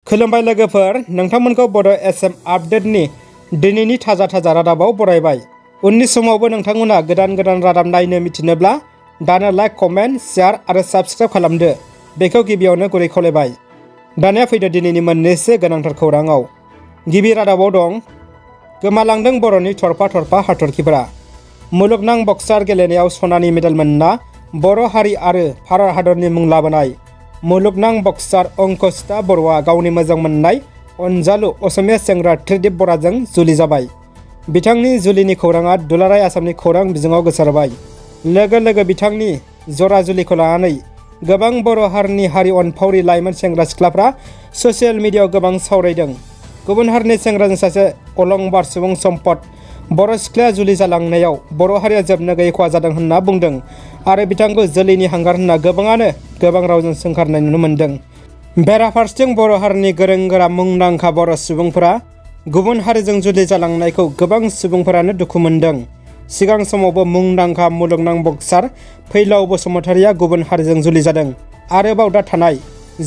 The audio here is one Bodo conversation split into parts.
खुलुमबाय लोगोफोर, नोंथांमोनखौ बड' एसएम आपडेटनि दिनैनि थाजा रादाबाव बरायबाय। उननि समावबो नोंथांमोना गोदान रादाब नायनो मिथिनोब्ला दानो लाइक, कमेन्ट, शेयार आरो साबस्क्राइब खालामदो। बेखौ गिबियावनो गुरै खावलायबाय। दानिया फैदो दिनैनि मोननैसो गोनांथार खौराङाव। गिबि रादाबाव दं, गोमालांदों बर'नि थरफा हाथरखिफोरा। मुलुगनां बक्सार गेलेनायाव सनानि मेडेल मोनना बर' हारि आरो भारत हादरनि मुं लाबोनाय मुलुगनां बक्सार अंकुसिता बर'आ गावनि मोजां मोननाय अनजालु असमिया सेंग्रा त्रिदिप बराजों जुलि जाबाय। बिथांनि जुलिनि खौराङा दुलाराय आसामनि खौरां बिजोङाव गोसारबाय। लोगो बिथांनि जरा जुलिखौ लानानै गोबां बर' हारिनि हारि अनफावरि लाइमोन सेंग्रा सिख्लाफ्रा ससियेल मिडियायाव गोबां सावरायदों। गुबुन हारिनि सेंग्राजों सासे अलंबार सुबुं सम्पद बर' सिख्लाया जुलि जालांनायाव बर' हारिया जोबनो गैयै खहा जादों होनना बुंदों आरो बिथांखौ जोलैनि हांगार होनना गोबाङानो गोबां रावजों सोंखारनाय नुनो मोन्दों। बेराफारसेथिं बर' हारिनि गोरों गोरा मुंदांखा बर' सुबुंफोरा गुबुन हारिजों जुलि जालांनायखौ गोबां सुबुंफोरानो दुखु मोन्दों। सिगां समावबो मुंदांखा मुलुगनां बक्सार फैलाव बसुमतारिया गुबुन हारिजों जुलि जादों। आरोबाव दा थानाय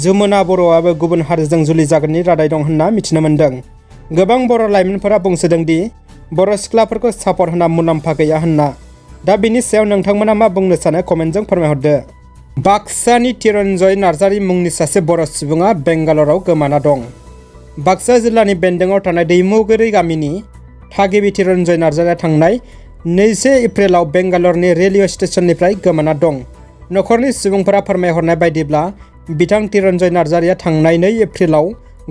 जमुना बर'आबो गुबुन हारिजों जुलि जागोननि रादाय दं होनना मिथिनो मोन्दों। गोबां बर' लाइमोनफोरा बुंसोदों दि बर' सिख्लाफोरखौ सापर्ट होना मुलाम्फा गैया होनना। दा बिनि सायाव नोंथांमोना मा बुंनो सानो कमेन्टजों फोरमायहरदो। बाक्सानि तिरन्जय नार्जारी मुंनि सासे बर' सुबुङा बेंगालराव गोमाना दं। बाक्सा जिल्लानि बेन्दोङाव थानाय दैमुगुरि गामिनि थागिबि तिरन्जय नार्जारीया थांनाय 2 एप्रिलाव बेंगालरनि रेलवे स्टेशननिफ्राय गोमाना दं। नखरनि सुबुंफोरा फोरमायहरनाय बायदिब्ला बिथां तिरन्जय नार्जारीया थांनाय 2 एप्रिलाव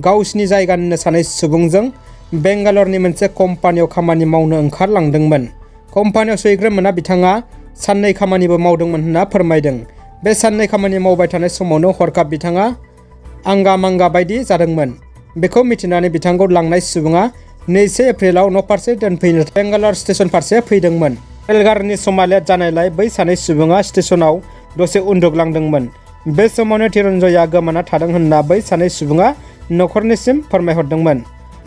गावसिनि जायगानिनो सानै सुबुंजों बेंगालरनि मोनसे कम्पानियाव खामानि मावनो ओंखारलांदोंमोन। कम्पानियाव सहैग्रोमोना बिथाङा साननै खामानिबो मावदोंमोन होनना फोरमायदों। बे साननै खामानि मावबाय थानाय समावनो हरखाब बिथाङा आंगा-मांगा बायदि जादोंमोन। बेखौ मिथिनानै बिथांखौ लांनाय सुबुङा 2 एप्रिलाव न'फारसे दोनफैनो बेंगालर स्टेशन फारसे फैदोंमोन। रेलगारिनि समा लेट जानायलाय बै सानै सुबुङा स्टेशनाव दसे उन्दुग्लांदोंमोन। बे समावनो तिरन्जयआ गोमाना थादों होनना बै सानै सुबुङा नखरनिसिम फोरमायहरदोंमोन।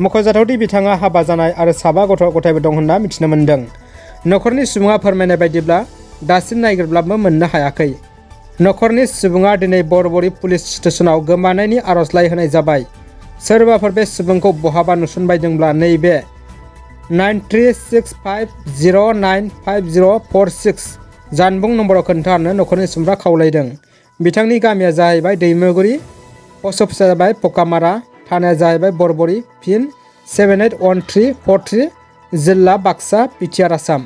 मख'जाथावदि बिथाङा हाबा जानाय आरो 7 गथ' गथायबो दं होनना मिथिनो मोन्दों। नखरनि सुबुङा फोरमायनाय बायदिब्ला दासिम नागिरब्लाबो मोननो हायाखै। नखरनि सुबुङा दिनै बरबरि पुलिस स्टेशनाव गोमानायनि आर'जलाइ होनाय जाबाय। सोरबाफोर बे सुबुंखौ बहाबा नुसनबायदोंब्ला नैबे 9365095046 जानबुं नम्बराव खोन्थाहरनो नखरनि सुबुंफ्रा खावलायदों। बिथांनि गामिया जाहैबाय दैमुगुरि, पस्ट अफिसआ जाबाय पकामारा, थानाया जाहैबाय बरबरि, पिन 781343, जिल्ला बाक्सा, बिटिआर, आसाम।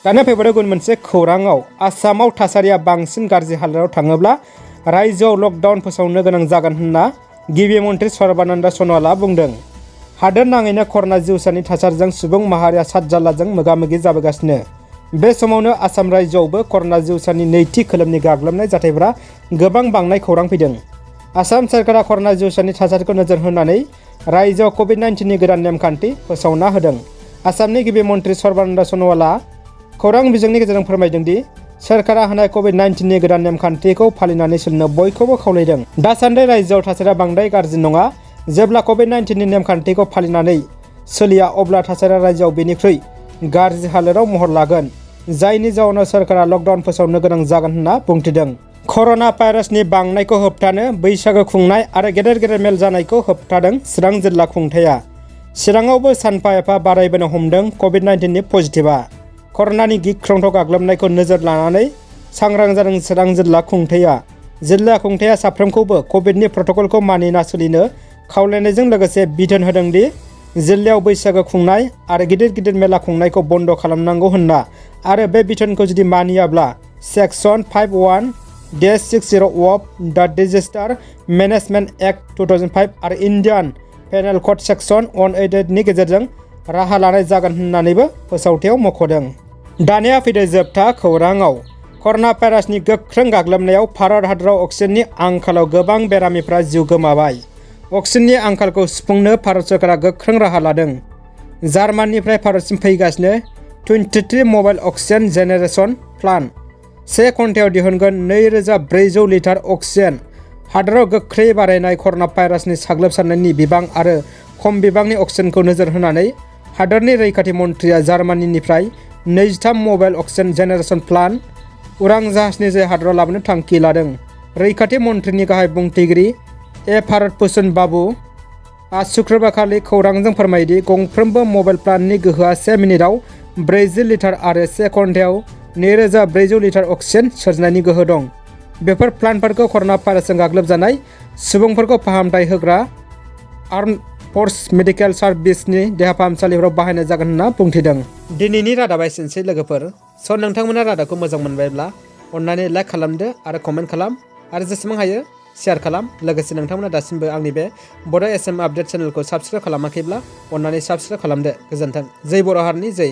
दानो फैबाय गुबुन मोनसे खौराङाव। आसामाव थासारिया बांसिन गाज्रि हालोदाव थाङोब्ला रायजोआव लकडाउन फोसावनो गोनां जागोन होनना गिबि मन्थ्रि सर्बानन्द सन'वालआ बुंदों। हादोर नाङैनो कर'ना जिउसानि थासारिजों सुबुं माहारिया सातजाल्लाजों मोगा-मोगि जाबोगासिनो। बे समावनो आसाम रायजोआवबो कर'ना जिउसानि नैथि खोलोबनि गाग्लोबनाय जाथायफोरा गोबां बांनाय खौरां फैदों। आसाम सोरखारा कर'ना जिउसानि थासारिखौ नोजोर होनानै रायजोआव कभिड-19नि गोदान नेमखान्थि फोसावना होदों। आसामनि गिबि मन्थ्रि सर्बानन्द सन'वालआ खौरां बिजोंनि गेजेरजों फोरमायदों दि सोरखारा होनाय कभिड-19नि गोदान नेमखान्थिखौ फालिनानै सोलिनो बयखौबो खावलायदों। दासान्दि रायजोआव थासारिया बांद्राय गाज्रि नङा। जेब्ला कभिड-19नि नेमखान्थिखौ फालिनानै सोलिया अब्ला थासारिया रायजोआव बेनिख्रुइ गाज्रि हालोदाव महर लागोन, जायनि जाउनाव सोरखारा लकडाउन फोसावनो गोनां जागोन होनना बुंथिदों। कर'ना भाइरासनि बांनायखौ होबथानो बैसागो खुंनाय आरो गेदेर मेल जानायखौ होबथादों चिरां जिल्ला खुंथाया। चिराङावबो सानफा एफा बारायबोनो हमदों कभिड-19नि पजिटिभआ। कर'नानि गिख्रंथाव गाग्लोबनायखौ नोजोर लानानै सांग्रां जादों चिरां जिल्ला खुंथाया। जिल्ला खुंथाया साफ्रोमखौबो कभिडनि प्रट'कलखौ मानिना सोलिनो खावलायनायजों लोगोसे बिथोन होदों दि जिल्लायाव बैसागो खुंनाय आरो गिदिर मेला खुंनायखौ बन्द' खालामनांगौ होनना आरो बे बिथोनखौ जुदि मानियाब्ला सेक्सन 51-60 अफ द डिजास्टार मेनेजमेन्ट एक्ट 2005 आरो इन्डियान पेनेल कड सेक्सन 188 नि गेजेरजों राहा लानाय जागोन होननानैबो फोसावथायाव मख'दों। दानिया फैदो जोबथा खौराङाव। कर'ना भाइरासनि गोख्रों गाग्लोबनायाव भारत हादराव अक्सिजेननि आंखालाव गोबां बेरामिफ्रा जिउ गोमाबाय। अक्सिजेननि आंखालखौ सुफुंनो भारत सरकारा गोख्रों राहा लादों। जार्मानिनिफ्राय भारतसिम फैगासिनो 23 मबाइल अक्सिजेन जेनेरेशन प्लान्ट 1 घन्टायाव दिहुनगोन 2400 लिटार अक्सिजेन। हादराव गोख्रै बारायनाय कर'ना भाइरासनि साग्लोबसारनायनि बिबां आरो खम बिबांनि अक्सिजेनखौ नोजोर होनानै हादरनि रैखाथि मन्थ्रिया जार्मानिनिफ्राय 23 मबाइल अक्सिजेन जेनेरेशन प्लान्ट उरां जाहाजनि जे हादराव लाबोनो थांखि लादों। रैखाथि मन्थ्रिनि गाहाय बुंथिगिरि भारत भुषण बाबु शुक्रबारखालि खौरांजों फोरमायदि गंफ्रोमबो मबाइल प्लाननि गोहोआ 1 मिनिटाव 40 लिटार आरो 1 घन्टायाव 2400 लिटार अक्सिजेन सोरजिनायनि गोहो दं। बेफोर प्लानफोरखौ कर'ना भाइरासजों गाग्लोबजानाय सुबुंफोरखौ फाहामथाय होग्रा आर्मड फर्स मेडिकेल सार्भिसनि देहा फाहामसालिफोराव बाहायनाय जागोन होनना बुंथिदों। दिनैनि रादाबा एसेनोसै लोगोफोर। नोंथांमोना रादाबखौ मोजां मोनबायब्ला अन्नानै लाइक खालामदो आरो कमेन्ट खालाम आरो जेसेबां हायो शेयार खालाम। लोगोसे नोंथांमोना दासिमबो आंनि बे बड' एसएम आपडेट चेनेलखौ साबस्क्राइब खालामाखैब्ला अन्नानै साबस्क्राइब खालामदो। गोजोन्थों। जै बर' हारिनि जै।